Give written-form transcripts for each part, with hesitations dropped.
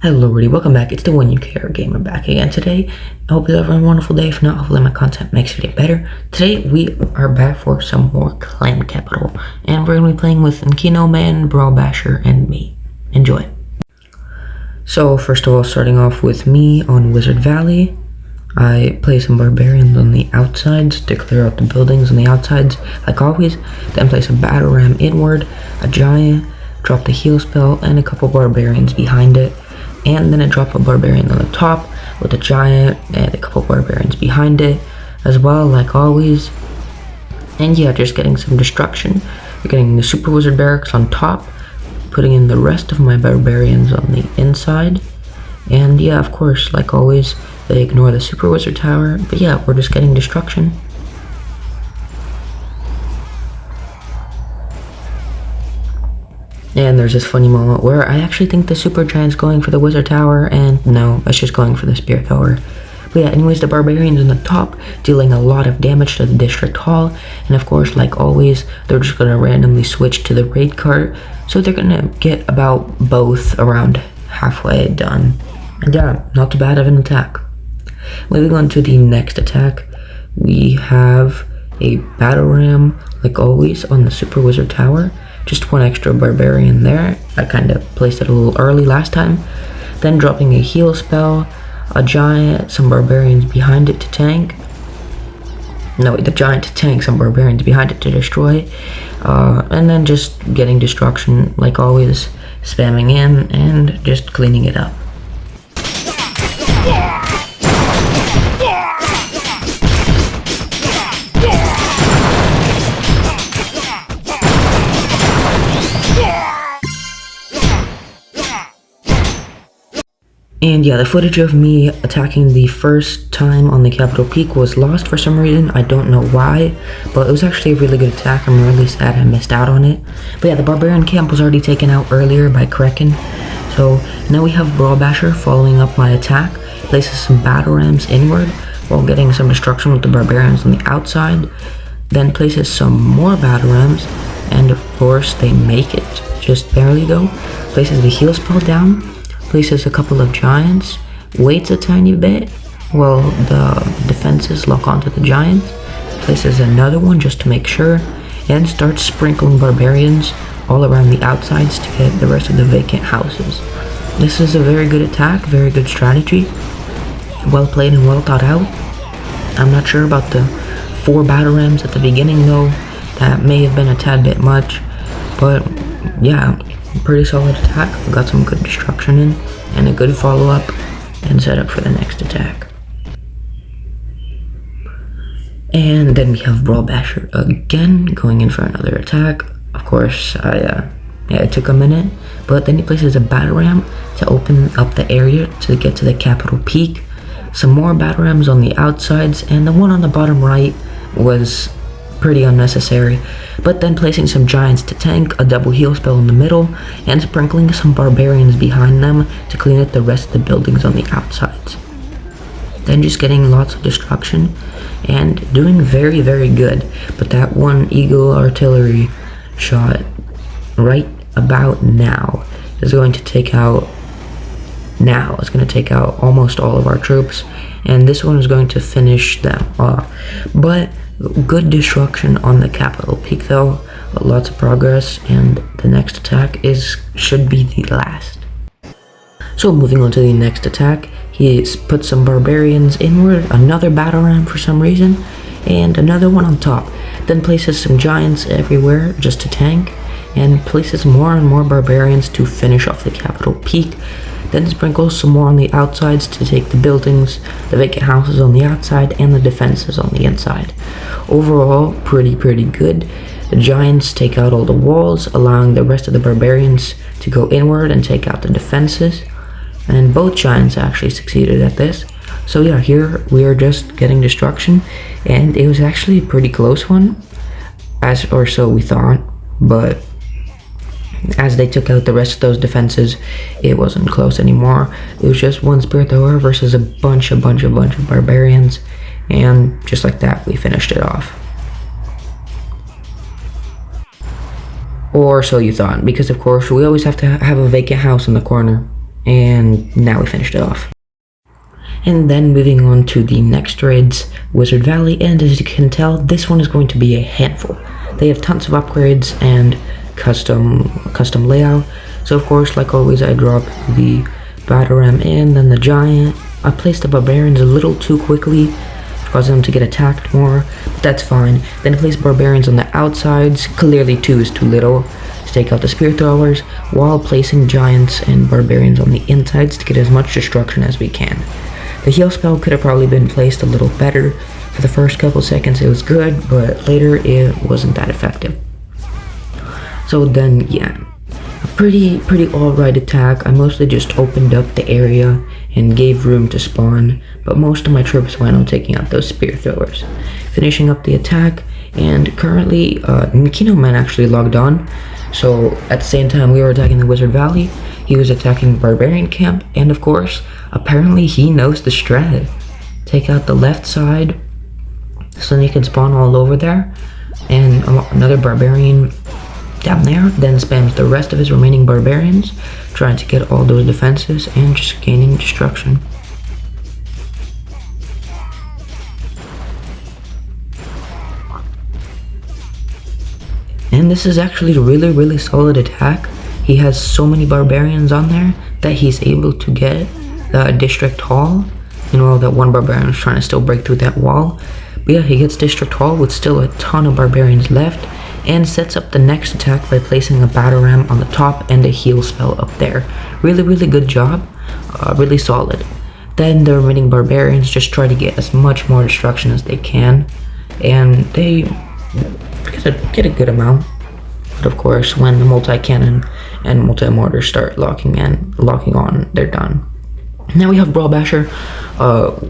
Hello everybody, welcome back. It's the One You Care Gamer back again today. I hope you're having a wonderful day. If not, hopefully my content makes your day better. Today we are back for some more Clan Capital, and we're going to be playing with Nkino Man, Brawl Basher, and me. Enjoy. So first of all, starting off with me on Wizard Valley, I place some barbarians on the outsides to clear out the buildings on the outsides, like always. Then place a battle ram inward, a giant, drop the heal spell, and a couple barbarians behind it. And then I drop a barbarian on the top with a giant and a couple barbarians behind it as well, like always. And yeah, just getting some destruction. We're getting the super wizard barracks on top, putting in the rest of my barbarians on the inside. And yeah, of course, like always, they ignore the super wizard tower. But yeah, we're just getting destruction. And there's this funny moment where I actually think the super giant's going for the wizard tower, and no, it's just going for the spear thrower. But yeah, anyways, the barbarians on the top dealing a lot of damage to the district hall, and of course, like always, they're just gonna randomly switch to the raid cart, so they're gonna get about both around halfway done. And yeah, not too bad of an attack. Moving on to the next attack, we have a battle ram, like always, on the super wizard tower. Just one extra barbarian there. I kind of placed it a little early last time. Then dropping a heal spell, a giant, some barbarians behind it to tank. No, the giant to tank, some barbarians behind it to destroy. And then just getting destruction, like always, spamming in and just cleaning it up. And yeah, the footage of me attacking the first time on the Capital Peak was lost for some reason. I don't know why, but it was actually a really good attack. I'm really sad I missed out on it. But yeah, the Barbarian camp was already taken out earlier by Kraken. So now we have Brawl Basher following up my attack, places some battle rams inward while getting some destruction with the Barbarians on the outside. Then places some more battle rams, and of course they make it, just barely though. Places the heal spell down, places a couple of giants, waits a tiny bit while the defenses lock onto the giants, places another one just to make sure, and starts sprinkling barbarians all around the outsides to get the rest of the vacant houses. This is a very good attack, very good strategy, well played and well thought out. I'm not sure about the 4 battle rams at the beginning though. That may have been a tad bit much, but yeah, pretty solid attack. We got some good destruction in and a good follow-up and set up for the next attack. And then we have Brawl Basher again going in for another attack. Of course, it took a minute, but then he places a battle ram to open up the area to get to the Capital Peak. Some more battle rams on the outsides, and the one on the bottom right was pretty unnecessary, but then placing some giants to tank, a double heal spell in the middle, and sprinkling some barbarians behind them to clean up the rest of the buildings on the outsides. Then just getting lots of destruction and doing very, very good. But that one Eagle artillery shot right about now is going to take out almost all of our troops, and this one is going to finish them off. But good destruction on the Capital Peak though, lots of progress, and the next attack should be the last. So moving on to the next attack, he put some barbarians inward, another battle ram for some reason, and another one on top. Then places some giants everywhere just to tank, and places more and more barbarians to finish off the Capital Peak. Then sprinkles some more on the outsides to take the buildings, the vacant houses on the outside, and the defenses on the inside. Overall, pretty good. The giants take out all the walls, allowing the rest of the barbarians to go inward and take out the defenses. And both giants actually succeeded at this. So yeah, here we are just getting destruction, and it was actually a pretty close one, or so we thought, but as they took out the rest of those defenses, it wasn't close anymore. It was just one spear thrower versus a bunch of barbarians, and just like that, we finished it off. Or so you thought, because of course we always have to have a vacant house in the corner. and now we finished it off. And then moving on to the next raids, Wizard Valley, and as you can tell, this one is going to be a handful. They have tons of upgrades and custom layout. So of course, like always, I drop the Bataram in, then the Giant. I placed the Barbarians a little too quickly, causing them to get attacked more, but that's fine. Then I placed Barbarians on the outsides. Clearly 2 is too little to take out the Spear Throwers, while placing Giants and Barbarians on the insides to get as much destruction as we can. The heal spell could have probably been placed a little better. For the first couple seconds it was good, but later it wasn't that effective. So then, yeah, a pretty alright attack. I mostly just opened up the area and gave room to spawn, but most of my troops went on taking out those Spear Throwers. Finishing up the attack, and currently, Nikino Man actually logged on, so at the same time we were attacking the Wizard Valley, he was attacking Barbarian Camp, and of course, apparently he knows the strat. Take out the left side, so then you can spawn all over there, and another Barbarian down there, then spams the rest of his remaining Barbarians, trying to get all those defenses and just gaining destruction. And this is actually a really solid attack. He has so many Barbarians on there that he's able to get the District Hall. You know, that one Barbarian is trying to still break through that wall. But yeah, he gets District Hall with still a ton of Barbarians left, and sets up the next attack by placing a Bataram on the top and a heal spell up there. Really good job, really solid. Then the remaining Barbarians just try to get as much more destruction as they can, and they get a good amount. But of course, when the multi-cannon and multi-mortar start locking on, they're done. Now we have Brawl Basher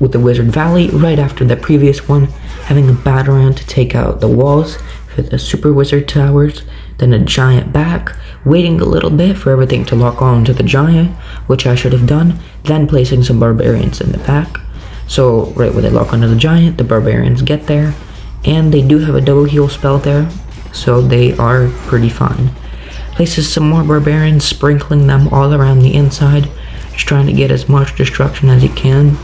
with the Wizard Valley right after the previous one, having a Bataram to take out the walls for the Super Wizard Towers, then a Giant back, waiting a little bit for everything to lock on to the Giant, which I should have done, then placing some Barbarians in the back. So right when they lock onto the Giant, the Barbarians get there, and they do have a double heal spell there, so they are pretty fine. Places some more Barbarians, sprinkling them all around the inside, just trying to get as much destruction as he can.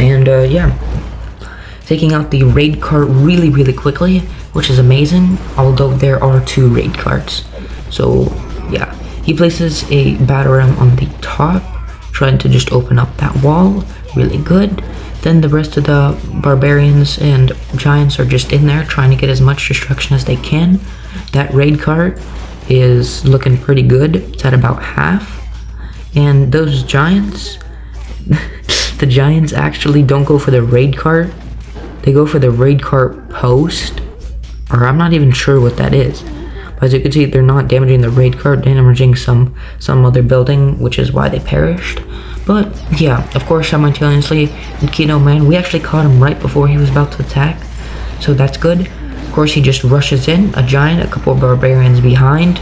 And yeah, taking out the raid cart really quickly, which is amazing, although there are 2 raid carts. So yeah, he places a Bataram on the top, trying to just open up that wall, really good. Then the rest of the Barbarians and Giants are just in there trying to get as much destruction as they can. That raid cart is looking pretty good, it's at about half. And those Giants, the Giants actually don't go for the raid cart, they go for the raid cart post, or I'm not even sure what that is. But as you can see, they're not damaging the raid cart, damaging some other building, which is why they perished. But yeah, of course, simultaneously, Nikino Man, we actually caught him right before he was about to attack, so that's good. Of course, he just rushes in, a Giant, a couple of Barbarians behind,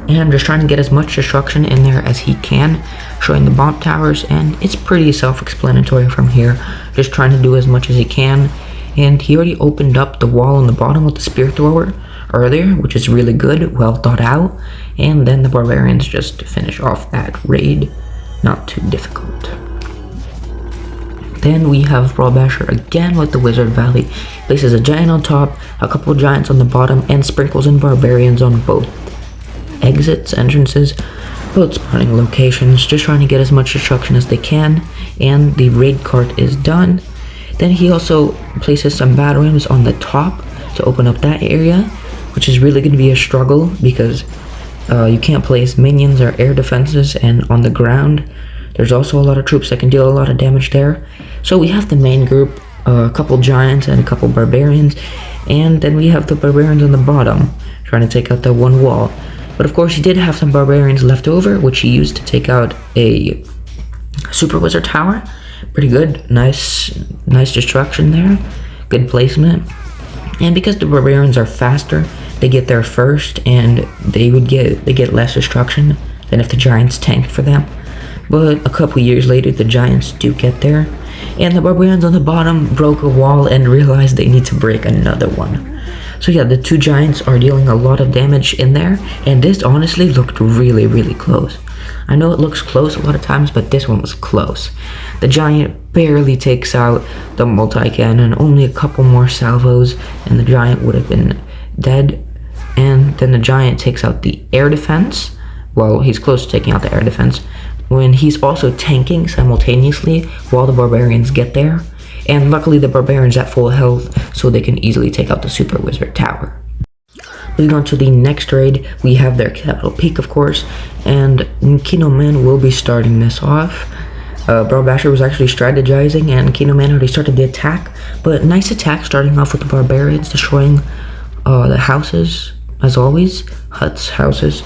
and just trying to get as much destruction in there as he can, showing the bomb towers, and it's pretty self-explanatory from here, just trying to do as much as he can. And he already opened up the wall on the bottom with the Spear Thrower earlier, which is really good, well thought out, and then the Barbarians just finish off that raid, not too difficult. Then we have Brawl Basher again with the Wizard Valley, places a Giant on top, a couple of Giants on the bottom, and sprinkles in Barbarians on both entrances, both spawning locations, just trying to get as much destruction as they can, and the raid cart is done. Then he also places some Batarams on the top to open up that area, which is really going to be a struggle because you can't place minions or air defenses, and on the ground there's also a lot of troops that can deal a lot of damage there. So we have the main group, a couple Giants and a couple Barbarians, and then we have the Barbarians on the bottom trying to take out that one wall. But of course he did have some Barbarians left over, which he used to take out a Super Wizard Tower. Pretty good, nice destruction there, good placement. And because the Barbarians are faster, they get there first, and they get less destruction than if the Giants tanked for them. But a couple years later, the Giants do get there, and the Barbarians on the bottom broke a wall and realized they need to break another one. So yeah, the 2 Giants are dealing a lot of damage in there, and this honestly looked really close. I know it looks close a lot of times, but this one was close. The giant barely takes out the multi-cannon, only a couple more salvos, and the giant would have been dead. And then the giant takes out the air defense. Well, he's close to taking out the air defense, when he's also tanking simultaneously while the barbarians get there. And luckily the barbarians at full health, so they can easily take out the super wizard tower. Moving on to the next raid, we have their capital peak, of course, and Kino Man will be starting this off. Brawl Basher was actually strategizing, and Kino Man already started the attack, but nice attack starting off with the barbarians, destroying the houses, as always. Huts, houses,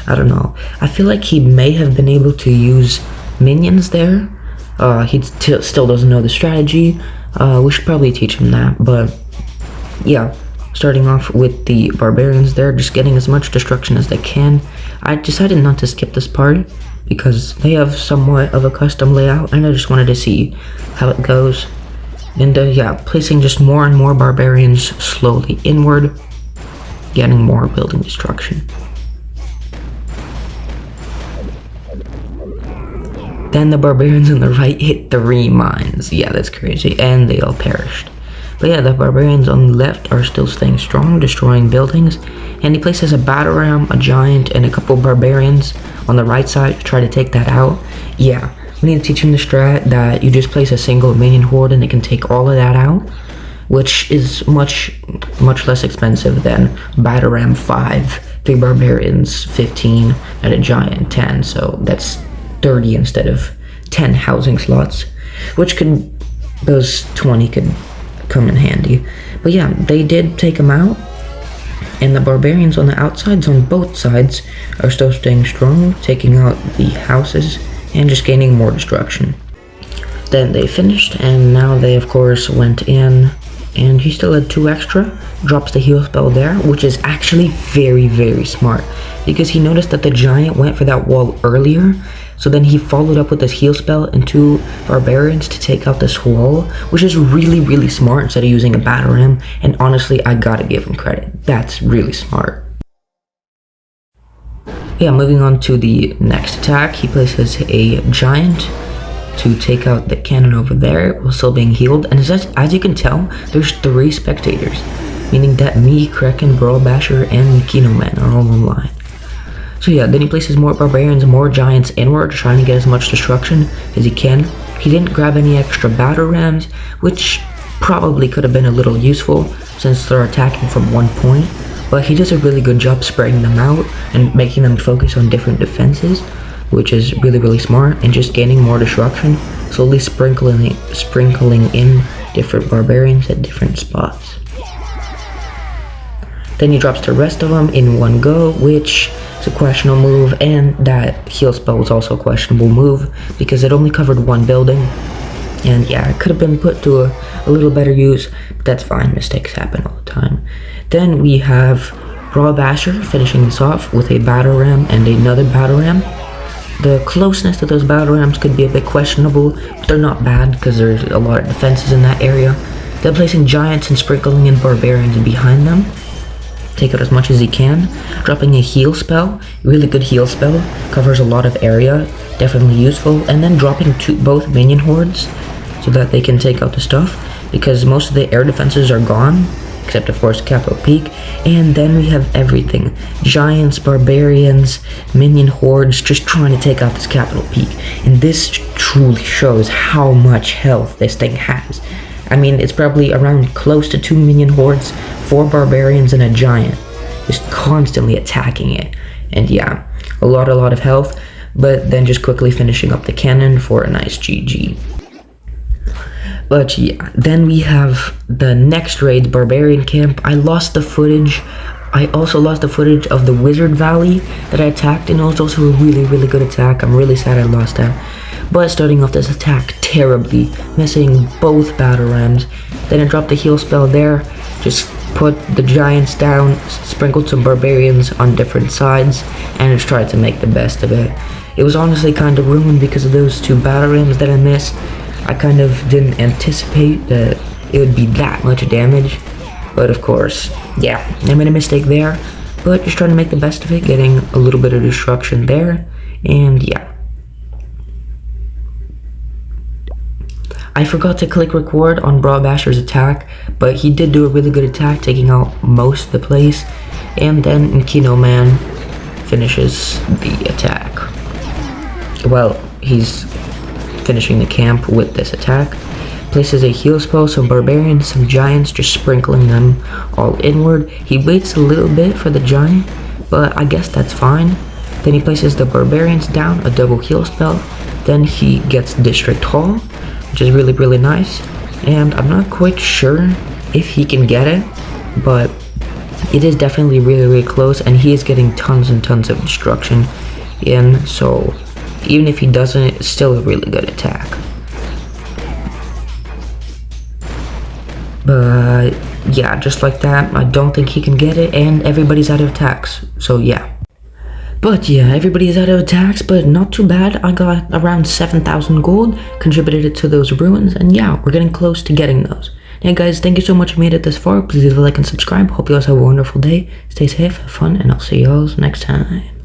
I don't know. I feel like he may have been able to use minions there. He still doesn't know the strategy. We should probably teach him that, but yeah. Starting off with the barbarians there, just getting as much destruction as they can. I decided not to skip this part because they have somewhat of a custom layout, and I just wanted to see how it goes. And yeah, placing just more and more barbarians slowly inward, getting more building destruction. Then the barbarians on the right hit 3 mines. Yeah, that's crazy, and they all perished. But yeah, the barbarians on the left are still staying strong, destroying buildings. And he places a battle ram, a giant, and a couple barbarians on the right side to try to take that out. Yeah, we need to teach him the strat that you just place a single minion horde and it can take all of that out, which is much less expensive than battle ram 5, 3 barbarians 15, and a giant 10. So that's 30 instead of 10 housing slots, which could, those 20 could come in handy. But yeah, they did take him out, and the barbarians on the outsides on both sides are still staying strong, taking out the houses and just gaining more destruction. Then they finished, and now they of course went in, and he still had 2 extra, drops the heal spell there, which is actually very smart, because he noticed that the giant went for that wall earlier. So then he followed up with this heal spell and 2 barbarians to take out this wall, which is really smart instead of using a battle ram. And honestly, I gotta give him credit. That's really smart. Yeah, moving on to the next attack, he places a giant to take out the cannon over there while still being healed. And as you can tell, there's 3 spectators, meaning that me, Kraken, Brawl Basher, and Kino Man are all online. So yeah, then he places more barbarians, more giants inward, trying to get as much destruction as he can. He didn't grab any extra battle rams, which probably could have been a little useful since they're attacking from one point, but he does a really good job spreading them out and making them focus on different defenses, which is really smart, and just gaining more destruction, slowly sprinkling in different barbarians at different spots. Then he drops the rest of them in one go, which is a questionable move, and that heal spell was also a questionable move because it only covered 1 building. And yeah, it could have been put to a little better use, but that's fine, mistakes happen all the time. Then we have Brawl Basher finishing this off with a battle ram and another battle ram. The closeness to those battle rams could be a bit questionable, but they're not bad because there's a lot of defenses in that area. Then placing giants and sprinkling in barbarians behind them. Take out as much as he can, dropping a heal spell, really good heal spell, covers a lot of area, definitely useful, and then dropping both minion hordes so that they can take out the stuff, because most of the air defenses are gone, except of course Capital Peak. And then we have everything, giants, barbarians, minion hordes, just trying to take out this Capital Peak, and this truly shows how much health this thing has. I mean, it's probably around close to 2 minion hordes, 4 barbarians, and a giant, just constantly attacking it. And yeah, a lot of health, but then just quickly finishing up the cannon for a nice GG. But yeah, then we have the next raid, Barbarian Camp. I lost the footage. I also lost the footage of the Wizard Valley that I attacked, and it was also a really good attack. I'm really sad I lost that. But starting off this attack terribly, missing both battle rams. Then I dropped the heal spell there, just put the giants down, sprinkled some barbarians on different sides, and just tried to make the best of it. It was honestly kind of ruined because of those 2 battle rams that I missed. I kind of didn't anticipate that it would be that much damage, but of course, yeah, I made a mistake there, but just trying to make the best of it, getting a little bit of destruction there, And yeah. I forgot to click record on Brawl Basher's attack, but he did do a really good attack, taking out most of the place. And then Kino Man finishes the attack. Well, he's finishing the camp with this attack. Places a heal spell, some barbarians, some giants, just sprinkling them all inward. He waits a little bit for the giant, but I guess that's fine. Then he places the barbarians down, a double heal spell. Then he gets District Hall, which is really, really nice. And I'm not quite sure if he can get it, but it is definitely really, really close, and he is getting tons and tons of destruction in, so even if he doesn't, it's still a really good attack. But yeah, just like that, I don't think he can get it, and everybody's out of attacks, so yeah. But yeah, everybody is out of attacks, but not too bad. I got around 7,000 gold, contributed it to those ruins, and yeah, we're getting close to getting those. Hey guys, thank you so much for made it this far. Please leave a like and subscribe. Hope you guys have a wonderful day. Stay safe, have fun, and I'll see you all next time.